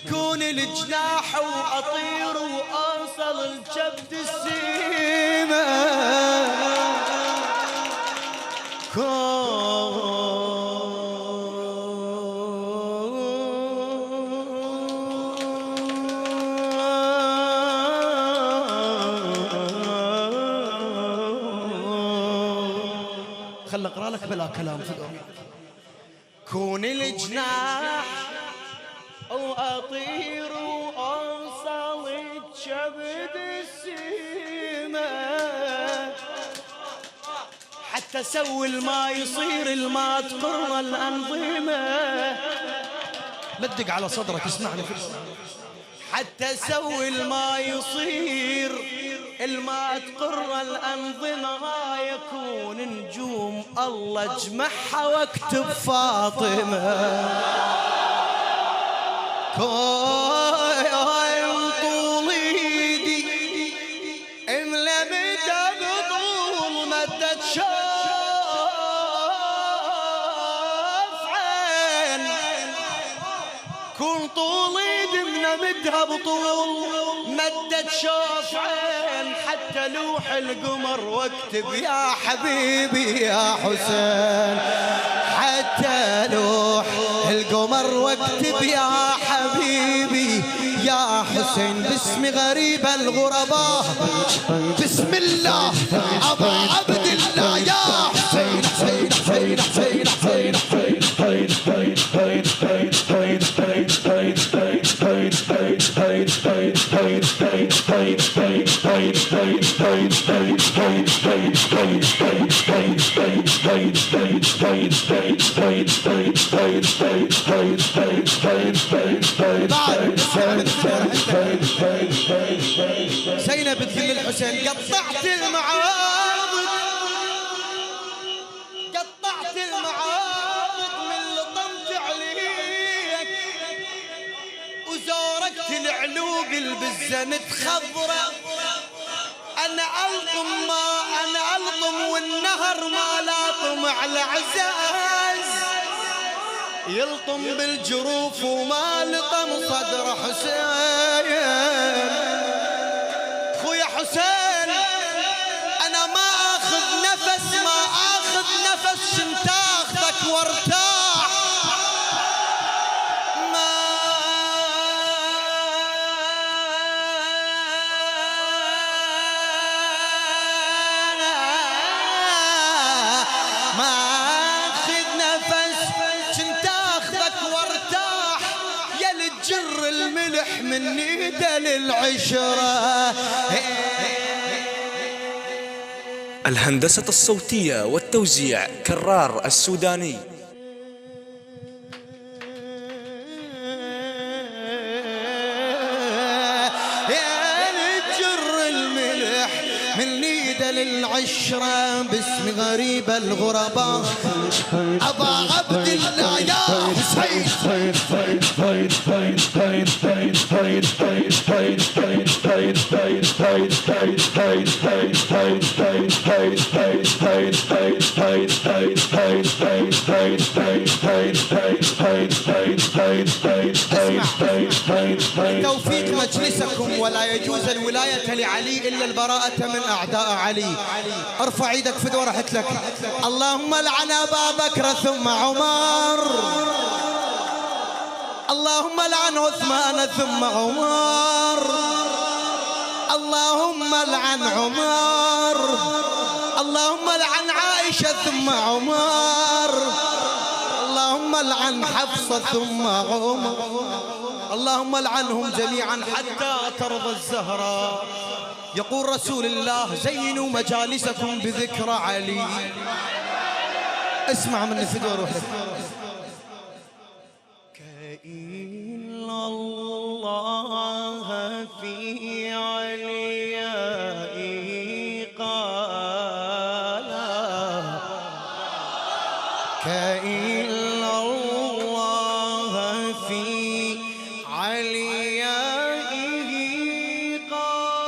كوني الجناح وأطير وأوصل الجبد السيمة. خل اقرا لك بلا كلام في الأرض. كون الجناح واطير واوصل الجبد السيمة، حتى سوي الما يصير الما تقر الأنظمة. لا تدق على صدرك اسمعني في حتى سوي الما يصير الما تقر الأنظمة. يكون نجوم الله اجمعها واكتب فاطمة. طول ايدي املا مدى بطول مدة شاف عين. كون طول ايدي مدها بطول مدة شاف عين، حتى لوح القمر واكتب يا حبيبي يا حسين. حتى لوح القمر واكتب يا حبيبي يا حسين. باسم غريب الغرباء بسم الله أبا عبد الله يا حسين. حسين حسين حسين حسين زينب تقول الحسين قطعت المعابد، قطعت المعابد من لطمت عليك، وزوركت العلوق البزة متخضرة. أنا ألطم ما أنا ألطم والنهر ما لاطم على عزاز، يلطم بالجروف وما لطم صدر حسين. خويا حسين أنا ما آخذ نفس ما آخذ نفس شنت آخذك وارتاح. ما آخذ نفس شنت آخذك وارتاح، يا لتجر الملح من نيده للعشرة. الهندسة الصوتية والتوزيع كرار السوداني. يا لتجر الملح من نيده للعشرة. باسم غريب الغرباء أبا عبد الله يا حسين. توفيق مجلسكم ولا يجوز الولاية لعلي إلا البراءة من أعداء علي. ارفع ايدك في ورحت لك. اللهم لعن أبا بكر ثم عمر، اللهم لعن عثمان ثم عمر، اللهم لعن عمر، اللهم لعن عائشة ثم عمر، اللهم لعن حفصة ثم عمر، اللهم لعنهم جميعا حتى ترضى الزهراء. يقول رسول الله زينوا مجالسكم بذكر علي. اسمع مني في روحك. كأن الله في عليائه قال، كأن الله في عليائه قال،